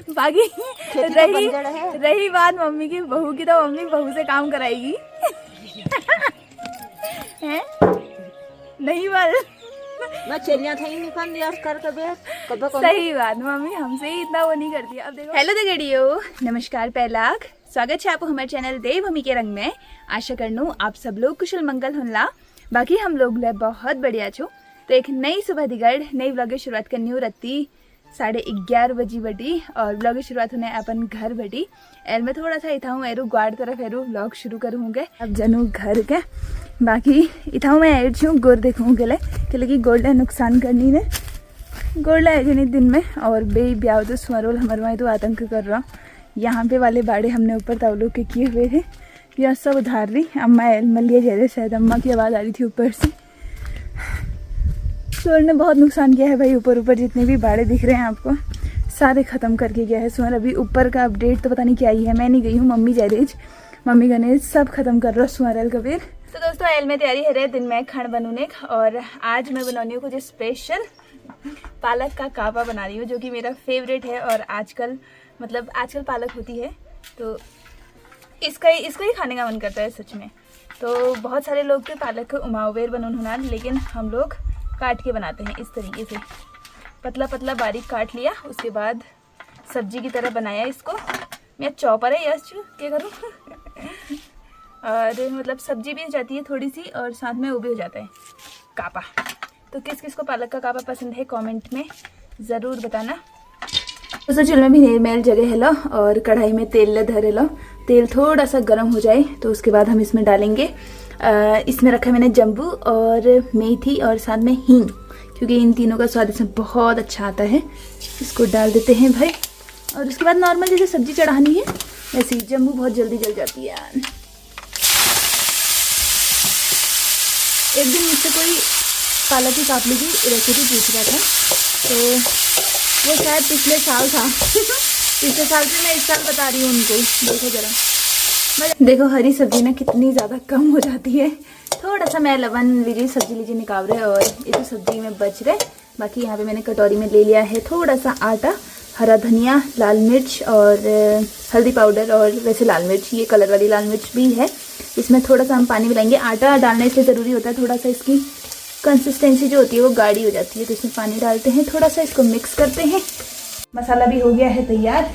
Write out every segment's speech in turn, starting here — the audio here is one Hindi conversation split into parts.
बाकी रही बात मम्मी की, बहू की, तो मम्मी बहू से काम कराएगी। हैं? नहीं बोल मैं चलिया था ही निकाल दिया कर कब सही बात, मम्मी हमसे ही इतना वो नहीं करती। अब देखो। हेलो देगड़ियो, नमस्कार पहलाक, स्वागत है आपको हमारे चैनल देवभूमि के रंग में। आशा करनू आप सब लोग कुशल मंगल हुनला। बाकी हम लोग बहुत बढ़िया छो। तो एक नई सुबह दिगड़ नई व्लॉग की शुरुआत करनी हो रत्ती 11:30 बजी बटी और व्लॉग की शुरुआत होने अपन घर बटी। एल में थोड़ा सा इथा हूँ एरू ग्वाड़ तरफ एरू व्लॉग शुरू करूँगे। अब जनू घर के बाकी इथा मैं एड छूँ गोर देखूँ के लिए गोल्ड नुकसान करनी ने गोल्ड है जनी दिन में और बे ब्याह तो स्वरोल हमारे वहाँ तो आतंक कर रहा। यहाँ पे वाले बाड़े हमने ऊपर तावलों के किए हुए थे, यह सब उधार रही। अम्मा एल मलिया जैसे शायद अम्मा की आवाज़ आ रही थी ऊपर से। सुअर ने बहुत नुकसान किया है भाई। ऊपर जितने भी बाड़े दिख रहे हैं आपको सारे ख़त्म करके गया है सुअर। अभी ऊपर का अपडेट तो पता नहीं क्या ही है, मैं नहीं गई हूँ। मम्मी जयरेज मम्मी गणेश सब खत्म कर रहा सुअर एल कबीर। तो दोस्तों एल में तैयारी है रहे दिन में खाना बनने और आज मैं बनानी हूँ कुछ स्पेशल पालक का कावा बना रही हूँ, जो कि मेरा फेवरेट है। और आजकल पालक होती है तो इसको ही खाने का मन करता है सच में। तो बहुत सारे लोग तो पालक के उमावेर बनन होना, लेकिन हम लोग काट के बनाते हैं इस तरीके से। पतला पतला बारीक काट लिया, उसके बाद सब्जी की तरह बनाया इसको। मैं चॉपर है यस क्या करूँ और सब्जी भी हो जाती है थोड़ी सी और साथ में वो भी हो जाता है कापा। तो किस किस को पालक का कापा पसंद है कमेंट में ज़रूर बताना। दोस्तों चूल्हे में भी मेल जगह है लो और कढ़ाई में तेल ले धरे लो। तेल थोड़ा सा गर्म हो जाए तो उसके बाद हम इसमें डालेंगे इसमें रखा है मैंने जम्बू और मेथी और साथ में हींग, क्योंकि इन तीनों का स्वाद इसमें बहुत अच्छा आता है। इसको डाल देते हैं भाई और उसके बाद नॉर्मल जैसे सब्जी चढ़ानी है वैसे ही। जम्बू बहुत जल्दी जल जाती है यार। एक दिन मुझसे कोई पालक की कापली की रेसिपी पूछ रहा था, तो वो शायद पिछले साल था। पिछले साल से मैं इस साल बता रही हूँ उनको। देखो जरा, देखो हरी सब्जी ना कितनी ज़्यादा कम हो जाती है। थोड़ा सा मैं लवन लीजिए सब्जी लीजिए निकाल रहे और ये तो सब्जी में बच रहे। बाकी यहाँ पे मैंने कटोरी में ले लिया है थोड़ा सा आटा, हरा धनिया, लाल मिर्च और हल्दी पाउडर और वैसे लाल मिर्च, ये कलर वाली लाल मिर्च भी है। इसमें थोड़ा सा हम पानी मिलाएंगे। आटा डालने से ज़रूरी होता है थोड़ा सा इसकी कंसिस्टेंसी जो होती है वो गाढ़ी हो जाती है, तो इसमें पानी डालते हैं थोड़ा सा, इसको मिक्स करते हैं। मसाला भी हो गया है तैयार।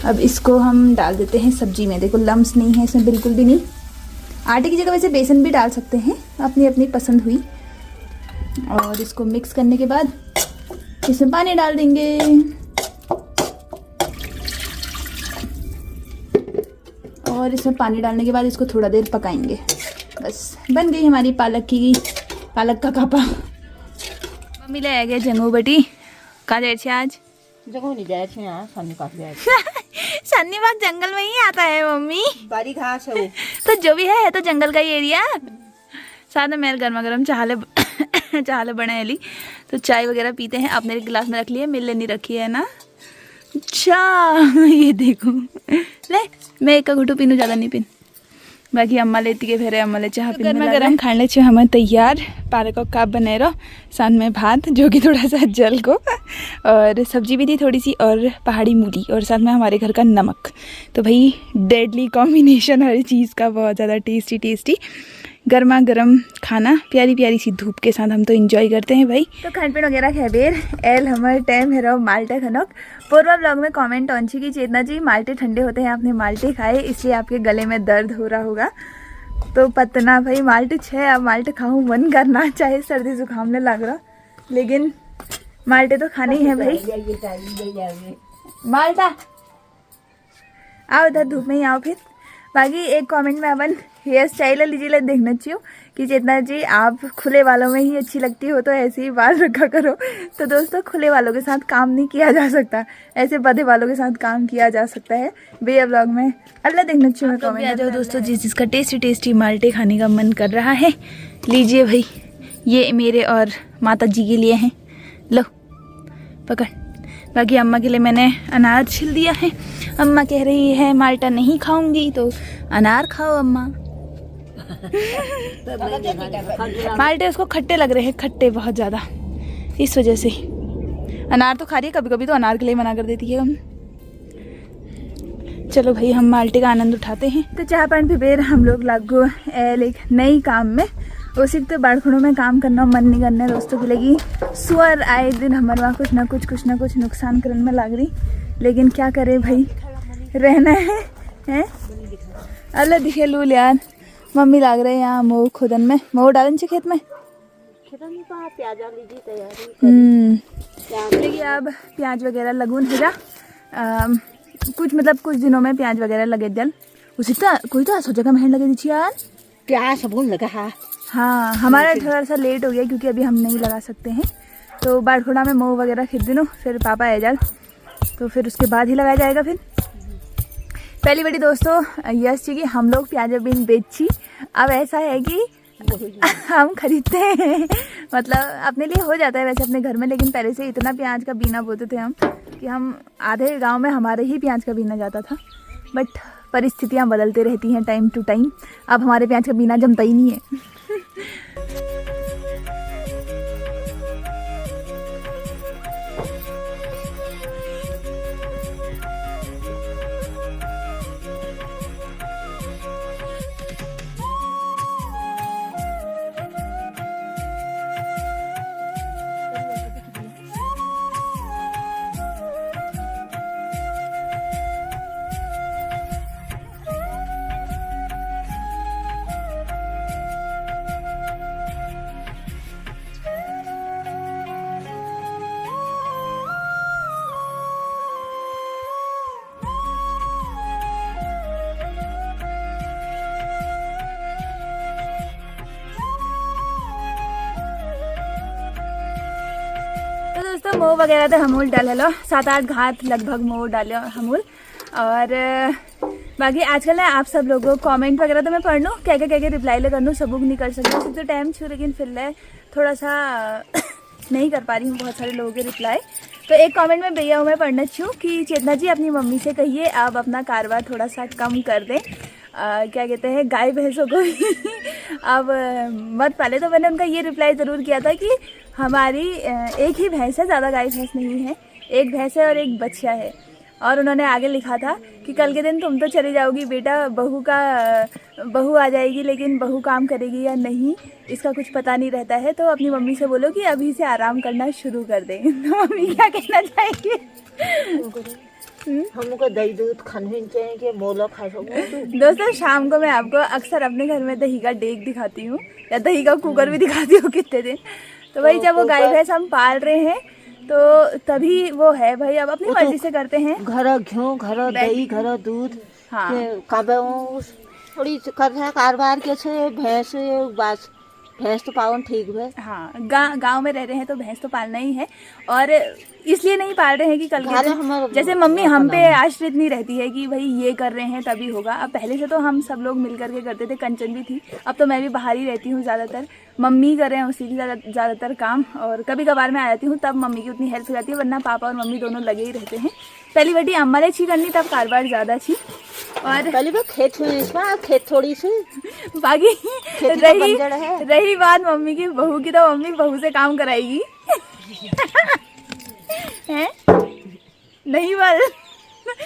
अब इसको हम डाल देते हैं सब्जी में। देखो लम्स नहीं है इसमें बिल्कुल भी नहीं। आटे की जगह वैसे बेसन भी डाल सकते हैं, अपनी अपनी पसंद हुई। और इसको मिक्स करने के बाद इसमें पानी डाल देंगे। और इसमें पानी डालने के बाद इसको थोड़ा देर पकाएंगे। बस बन गई हमारी पालक का कापा। मम्मी ले आ गया जंगू बटी का जाए छे आज जगह नहीं जाए छे यहाँ सन्नी काट जाए सन्नी बाग जंगल में ही आता है मम्मी। बारी घास है वो तो जो भी है तो जंगल का ही एरिया। साथ में मेरे गर्मा गर्म चाहले बने ली, तो चाय वगैरह पीते हैं। आप मेरे गिलास में रख लिए, मिल नहीं रखी है ना। अच्छा ये देखो ले, मैं एक का घुटू पीनू ज़्यादा नहीं पीन। बाकी अम्मा लेती के फिर अम्मा ले चाह गर्मा गर्म खाने छे हमें तैयार। पालक का काप बने रहो, साथ में भात जो कि थोड़ा सा जल को, और सब्जी भी थी थोड़ी सी और पहाड़ी मूली और साथ में हमारे घर का नमक। तो भाई डेडली कॉम्बिनेशन हर चीज़ का, बहुत ज़्यादा टेस्टी गर्मा गर्म खाना प्यारी प्यारी सी धूप के साथ हम तो एंजॉय करते हैं भाई। तो खान पीन वगैरह खैबेर एल हमारे टाइम है माल्टे खनक। पूर्वा ब्लॉग में कमेंट ऑन की चेतना जी माल्टे ठंडे होते हैं, आपने माल्टे खाए इसलिए आपके गले में दर्द हो रहा होगा। तो पतना भाई माल्टे छे, अब माल्टे खाऊं मन करना चाहे सर्दी जुकाम ने लग रहा, लेकिन माल्टे तो खाने ही है भाई। माल्टा आओ इधर धूप में ही आओ फिर। बाकी एक कमेंट में अपन हेयर स्टाइल लीजिए देखना चाहिए कि चेतना जी आप खुले बालों में ही अच्छी लगती हो, तो ऐसे ही बाल रखा करो। तो दोस्तों खुले बालों के साथ काम नहीं किया जा सकता, ऐसे बधे बालों के साथ काम किया जा सकता है। भैया ब्लॉग में अल्लाह देखना चाहिए। मैं कमेंट आ जाओ दोस्तों, जिसका टेस्टी माल्टे खाने का मन कर रहा है लीजिए भाई। ये मेरे और माता जी के लिए हैं, लो पकड़। बाकी अम्मा के लिए मैंने अनार छिल दिया है। अम्मा कह रही है माल्टा नहीं खाऊंगी तो अनार खाओ अम्मा। माल्टे उसको खट्टे लग रहे हैं, खट्टे बहुत ज़्यादा, इस वजह से। अनार तो खा रही है, कभी कभी तो अनार के लिए मना कर देती है हम। चलो भाई हम माल्टे का आनंद उठाते हैं। तो चाय पानी पे बेर हम लोग लागू एक नई काम में उसी तो बाड़खुड़ों में काम करना मन नहीं करना दोस्तों की लगी सुअर आए दिन हमारे वहाँ कुछ ना कुछ नुकसान करने में लाग रही, लेकिन क्या करे भाई रहना है? अल्लाह दिखे लूल यार। मम्मी लाग रहे हैं यहाँ मोह खुदन में, मोह डालन से खेत में प्याज लीजिए तैयारी देखिए अब प्याज वगैरह लगून है कुछ दिनों में प्याज वगैरह लगे जल उसी तो कोई तो सोचा का मेहनत लगे दीजिए यार प्याज सबून लगा। हाँ हमारा थोड़ा सा लेट हो गया क्योंकि अभी हम नहीं लगा सकते हैं। तो बाड़खुड़ा में मोह वगैरह खरीद दिनों फिर पापा आ जाए तो फिर उसके बाद ही लगाया जाएगा। फिर पहली बड़ी दोस्तों यश जी की हम लोग प्याज बीन बेची। अब ऐसा है कि हम खरीदते हैं मतलब अपने लिए हो जाता है वैसे अपने घर में, लेकिन पहले से इतना प्याज का बीना बोते थे हम कि हम आधे गांव में हमारे ही प्याज का बीना जाता था। बट परिस्थितियां बदलते रहती हैं टाइम टू टाइम, अब हमारे प्याज का बीना जमता ही नहीं है। दोस्तों मोह वगैरह तो हमूल डाले लो 7-8 घात लगभग मोह डाले हमूल। और बाकी आजकल ना आप सब लोगों को कमेंट वगैरह तो मैं पढ़ लूँ क्या क्या रिप्लाई ले कर लूँ सबूक नहीं कर सकती सिर्फ तो टाइम छू, लेकिन फिर ले थोड़ा सा नहीं कर पा रही हूँ बहुत सारे लोगों के रिप्लाई। तो एक कमेंट में भैया मैं पढ़ना चाहूँ कि चेतना जी अपनी मम्मी से कहिए आप अपना कारोबार थोड़ा सा कम कर दें, क्या कहते हैं गाय भैंसों को भी अब मत पाले। तो मैंने उनका ये रिप्लाई ज़रूर किया था कि हमारी एक ही भैंस है, ज़्यादा गाय भैंस नहीं है, एक भैंस है और एक बच्चा है। और उन्होंने आगे लिखा था कि कल के दिन तुम तो चली जाओगी बेटा, बहू आ जाएगी लेकिन बहू काम करेगी या नहीं इसका कुछ पता नहीं रहता है, तो अपनी मम्मी से बोलो कि अभी से आराम करना शुरू कर दें। तो मम्मी क्या कहना चाहेंगे? हमको दही दूध खाने चाहिए मोला खा सकूं। दोस्तों शाम को मैं आपको अक्सर अपने घर में दही का डेग दिखाती हूँ या दही का कुकर भी दिखाती हूँ कितने दिन। तो भाई जब वो गाय भैंस हम पाल रहे हैं तो तभी वो है भाई, अब अपनी मर्जी से करते हैं। घर घी घर दही घर दूध हाँ थोड़ी कर कारोबार के भैंस भैंस तो पालन ठीक है। हाँ गांव में रह रहे हैं तो भैंस तो पालना ही है, और इसलिए नहीं पाल रहे हैं कि कल के दिन जैसे मम्मी हम पे आश्रित नहीं रहती है कि भाई ये कर रहे हैं तभी होगा। अब पहले से तो हम सब लोग मिल करके करते थे, कंचन भी थी, अब तो मैं भी बाहर ही रहती हूँ ज़्यादातर, मम्मी कर रहे हैं उसी की ज़्यादातर काम, और कभी कभार मैं आ जाती हूँ तब मम्मी की उतनी हेल्प हो जाती है, वरना पापा और मम्मी दोनों लगे ही रहते हैं। पहली बेटी अम्मा ने अच्छी करनी तब कारोबार ज़्यादा अच्छी, और पहली बार खेत हुई खेत थोड़ी सी बाकी रही बात मम्मी की बहू की, तो मम्मी बहू से काम कराएगी है नहीं बोल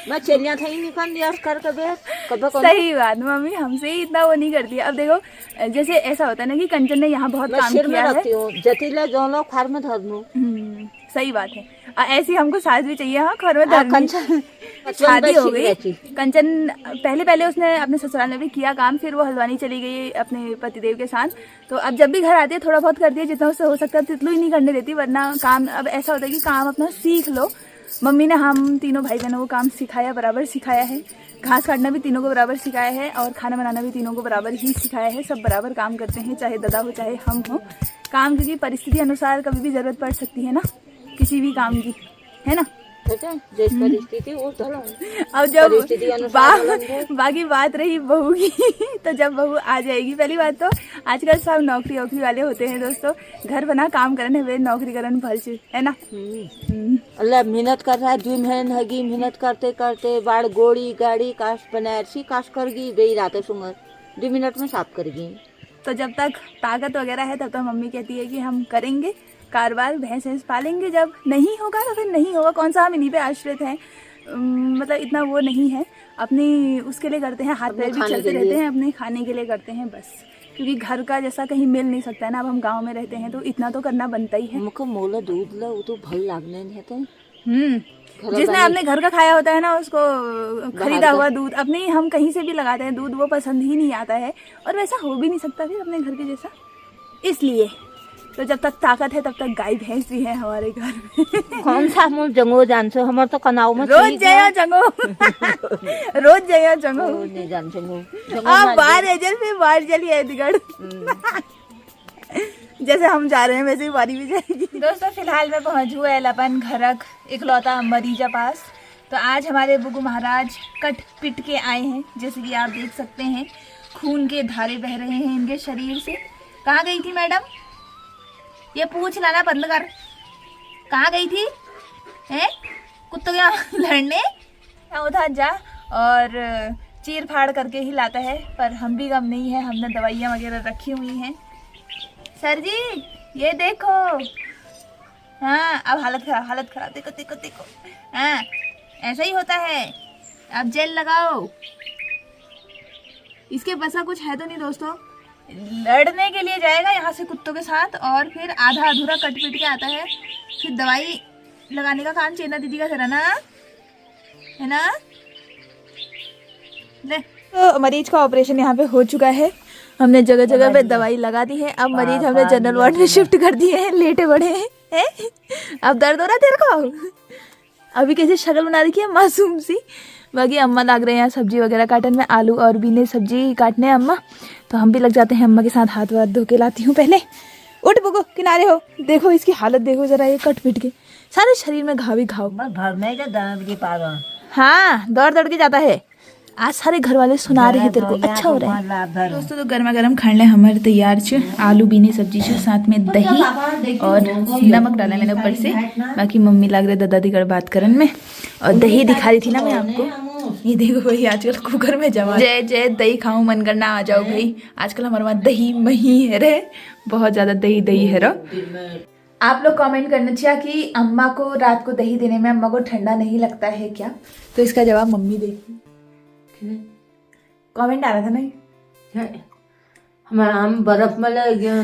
मैं चलिया था ही निकल यार कर कभी सही बात, मम्मी हमसे ही इतना वो नहीं करती है। अब देखो जैसे ऐसा होता है ना कि कंचन ने यहाँ बहुत काम किया है, जतीला जो लोग खार में धर दूं। सही बात है, ऐसी हमको सास भी चाहिए। हाँ घर में धरनी शादी हो गई कंचन, पहले उसने अपने ससुराल में भी किया काम, फिर वो हल्द्वानी चली गई अपने पतिदेव के साथ। तो अब जब भी घर आती है थोड़ा बहुत करती है, जितना उससे हो सकता है तितलू ही नहीं करने देती, वरना काम अब ऐसा होता है कि काम अपना सीख लो। मम्मी ने हम तीनों भाई बहनों को काम सिखाया, बराबर सिखाया है, घास काटना भी तीनों को बराबर सिखाया है, और खाना बनाना भी तीनों को बराबर ही सिखाया है। सब बराबर काम करते हैं, चाहे दादा हो चाहे हम हो। काम क्योंकि परिस्थिति अनुसार कभी भी जरूरत पड़ सकती है ना किसी भी काम की, है ना। परिस्थिति अब जब बाकी बात रही बहू की तो जब बहू आ जाएगी, पहली बात तो आजकल सब नौकरी वोकरी वाले होते हैं दोस्तों, घर बना काम करने वे नौकरी करने भल है ना। अल्लाह मेहनत कर रहा है, 2 महीने हगी मेहनत करते करते बाड़ गोड़ी गाड़ी काश बनारसी काश करगी बेई रात सुंगर 2 मिनट में साफ करेगी। तो जब तक ताकत वगैरह है तब तक मम्मी कहती है कि हम करेंगे कारोबार, भैंस पालेंगे, जब नहीं होगा तो फिर नहीं होगा, कौन सा हम इन्हीं पे आश्रित हैं। मतलब इतना वो नहीं है, अपनी उसके लिए करते हैं, हाथ अपने पैर भी खाने चलते के रहते लिए। हैं, अपने खाने के लिए करते हैं बस, क्योंकि घर का जैसा कहीं मिल नहीं सकता है ना। अब हम गांव में रहते हैं तो इतना तो करना बनता ही है। मुझको मोला दूध ला वो तो भल लागने नहीं है जिसने अपने घर का खाया होता है ना, उसको खरीदा का। हुआ दूध, अपने हम कहीं से भी लगाते हैं दूध, वो पसंद ही नहीं आता है, और वैसा हो भी नहीं सकता फिर अपने घर के जैसा। इसलिए तो जब तक ताकत है तब तक गाय भैंस भी है हमारे घर में। कौन सा मुझ जंगो जान से हमार तो कनाव में रोज जया जंगो। रोज जया जंगो। नहीं जान जंगो आप बाहर है जल फिर बाहर चलिए एदगढ़। जैसे हम जा रहे हैं वैसे ही बारी भी जाएगी। दोस्तों फिलहाल मैं पहुंच हुआ एलापन घरक इकलौता मरीजा पास। तो आज हमारे बुगु महाराज कट पिट के आए हैं, जैसे कि आप देख सकते हैं खून के धारे बह रहे हैं इनके शरीर से। कहाँ गई थी मैडम? ये पूछ लाना बंद कर। कहाँ गई थी? हैं? कुत्तों के लड़ने? उधर जा और चीर फाड़ करके ही लाता है, पर हम भी गम नहीं है, हमने दवाइयाँ वगैरह रखी हुई हैं। सर जी ये देखो। हाँ अब हालत खराब देखो देखो देखो। हाँ ऐसा ही होता है, अब जेल लगाओ। इसके बसा कुछ है तो नहीं दोस्तों, लड़ने के लिए जाएगा यहाँ से कुत्तों के साथ, और फिर आधा अधूरा कट पीट के आता है, फिर दवाई लगाने का काम चेना दीदी का करा ना, है ना। ले तो मरीज का ऑपरेशन यहाँ पे हो चुका है, हमने जगह जगह पे दवाई लगा दी है। अब मरीज हमने जनरल वार्ड में शिफ्ट कर दिए हैं, लेटे बड़े हैं। अब दर्द हो रहा तेरे को? अभी कैसे शक्ल बना रखी है मासूम सी। बाकी अम्मा लग रहे हैं सब्जी वगैरह काटन में, आलू और बीने सब्जी काटने अम्मा, तो हम भी लग जाते हैं अम्मा के साथ। हाथ वाथ धो के लाती हूँ पहले। उठ बुगो किनारे हो, देखो इसकी हालत देखो जरा, ये कट पिट के सारे शरीर में घाव ही घाव। हाँ दौड़ दौड़ के जाता है। आज सारे घर वाले सुना रहे हैं तेरे को, अच्छा हो रहा है। दोस्तों तो गर्मा गर्म खाने हमारे तैयार छ, आलू बीने सब्जी छ, साथ में दही और नमक डाला मैंने ऊपर से। बाकी मम्मी लग रहे दादा दिगड़ बात करन में, और दही दिखा रही थी ना मैं आपको, ये देखो भाई आजकल कुकर में जमा। जय जय दही खाऊं मन करना आ जाओ भाई, आजकल हमारे वहाँ दही मही है रे, बहुत ज्यादा दही दही है रो। आप लोग कमेंट करना चाहिए कि अम्मा को रात को दही देने में अम्मा को ठंडा नहीं लगता है क्या, तो इसका जवाब मम्मी देगी। कमेंट आ रहा था ना, हम बर्फ में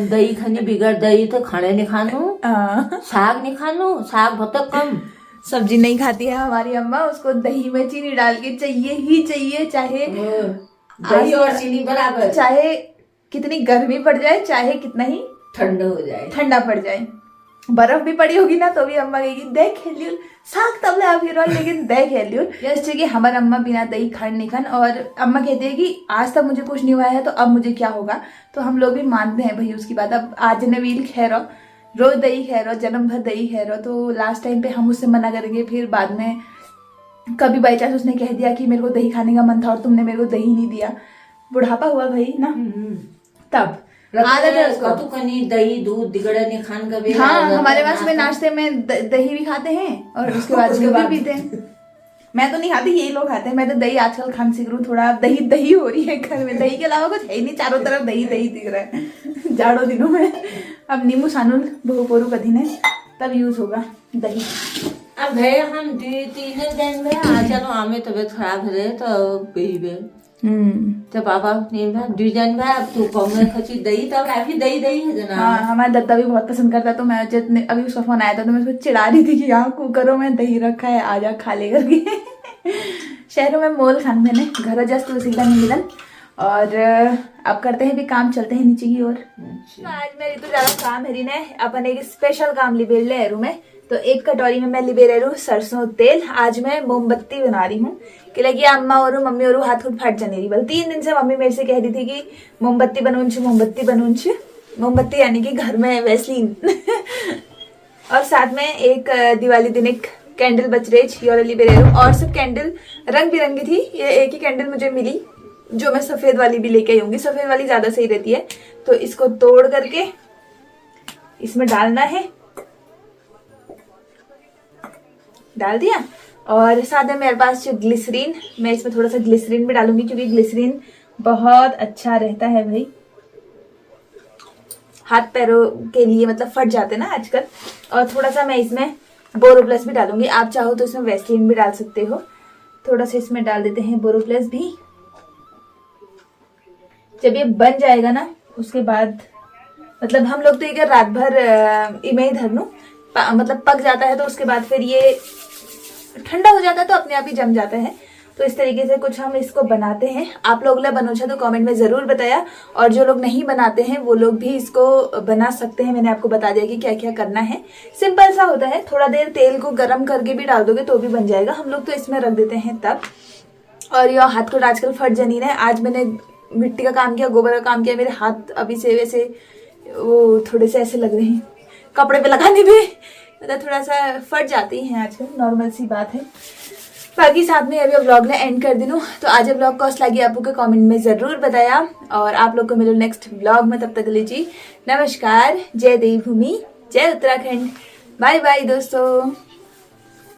दही खानी बिगड़ दही तो खाने नहीं खानू, साग नहीं खानू, साग बहुत कम। सब्जी नहीं खाती है हमारी अम्मा, उसको दही में चीनी डाल के चाहिए ही चाहिए, चाहे दही और चीनी बराबर, चाहे कितनी गर्मी पड़ जाए, चाहे कितना ही ठंडा पड़ जाए। बर्फ भी पड़ी होगी ना तो भी अम्मा कहेगी दही खेलियो, साग तब ला फिर लेकिन दही खेलियो। जैसे कि हमारे अम्मा बिना दही खान नहीं खान, और अम्मा कहती है कि आज तक मुझे कुछ नहीं हुआ है तो अब मुझे क्या होगा, तो हम लोग भी मानते हैं भाई उसकी बात। अब आज नवील खैरो रोज दही खैरो, जन्म भर दही खैरो, तो लास्ट टाइम पे हम उससे मना करेंगे, फिर बाद में कभी बाई चांस उसने कह दिया कि मेरे को दही खाने का मन था और तुमने मेरे को दही नहीं दिया, बुढ़ापा हुआ भाई ना, तब आदत है उसको। तो कनी दही दूध दिगड़ा नहीं खान कभी। हाँ हमारे पास में नाश्ते में दही भी खाते हैं और उसके बाद उसको भी पीते हैं। मैं तो नहीं खाती, यही लोग खाते हैं। मैं तो दही आजकल खान सीख रही हूँ, थोड़ा दही दही हो रही है घर में, दही के अलावा कुछ है ही नहीं, चारों तरफ दही दही दिख रहा है जाड़ों दिनों में। अब नींबू सानुल बहु पोरू कधी ने तब यूज होगा दही। अब गए हम 2-3 दिन में आ चलो, हमें तबीयत खराब है तो पीबे। तो पापा ने डिजाइन में अब तू कम खची दही, तब काफी दही दही है जना। हाँ हमारा दद्दा भी बहुत पसंद करता, तो मैं जितने अभी उसका फोन आया था तो मैं उसको चिढ़ा रही थी कि यहाँ कुकरों में दही रखा है, आजा खा ले करके। शहरों में मोल खान मैंने घर जस्ट तुलसी का नहीं मिलन। और अब करते हैं भी काम, चलते हैं नीचे की ओर। आज मेरी तो ज्यादा काम है ने अपन एक स्पेशल काम लिबेड़ ले रू में। तो एक कटोरी में मैं लिबेड़ रू सरसों तेल। आज मैं मोमबत्ती बना रही हूँ कि लगी अम्मा और मम्मी और हाथ खुद फट जाने रही। बल 3 दिन से मम्मी मेरे से कह रही थी कि मोमबत्ती बनूंछ, मोमबत्ती बनूंछ। मोमबत्ती यानी कि घर में वैसलीन। और साथ में एक दिवाली दिन एक कैंडल बच रही और लिबेड़ रू, और सब कैंडल रंग बिरंगी थी। ये एक ही कैंडल मुझे मिली जो मैं सफेद वाली भी लेके आई हूँ, सफेद वाली ज्यादा सही रहती है। तो इसको तोड़ करके इसमें डालना है, डाल दिया। और साथ में मेरे पास जो ग्लिसरीन, मैं इसमें थोड़ा सा ग्लिसरीन भी डालूंगी क्योंकि ग्लिसरीन बहुत अच्छा रहता है भाई हाथ पैरों के लिए, मतलब फट जाते ना आजकल। और थोड़ा सा मैं इसमें बोरोप्लस भी डालूंगी। आप चाहो तो इसमें वैसलीन भी डाल सकते हो। थोड़ा सा इसमें डाल देते हैं बोरोप्लस भी। जब ये बन जाएगा ना उसके बाद मतलब हम लोग तो ये रात भर इमे ही धर लूं, मतलब पक जाता है तो उसके बाद फिर ये ठंडा हो जाता है तो अपने आप ही जम जाता है। तो इस तरीके से कुछ हम इसको बनाते हैं। आप लोग ले बनोछा तो कमेंट में ज़रूर बताया, और जो लोग नहीं बनाते हैं वो लोग भी इसको बना सकते हैं। मैंने आपको बता दिया कि क्या क्या करना है। सिंपल सा होता है, थोड़ा देर तेल को गर्म करके भी डाल दोगे तो भी बन जाएगा। हम लोग तो इसमें रख देते हैं तब। और ये हाथ को आजकल फट जनी रहे। आज मैंने मिट्टी का काम किया, गोबर का काम किया, मेरे हाथ अभी से वैसे वो थोड़े से ऐसे लग रहे हैं, कपड़े पे लगाने पे मतलब थोड़ा सा फट जाती हैं आजकल, नॉर्मल सी बात है। बाकी साथ में अभी व्लॉग ने एंड कर दूँ। तो आज व्लॉग कॉस्ट लगी आपको के कमेंट में ज़रूर बताया, और आप लोग को मिलो नेक्स्ट व्लॉग में। तब तक लीजिए नमस्कार, जय देवभूमि, जय उत्तराखंड, बाय बाय दोस्तों।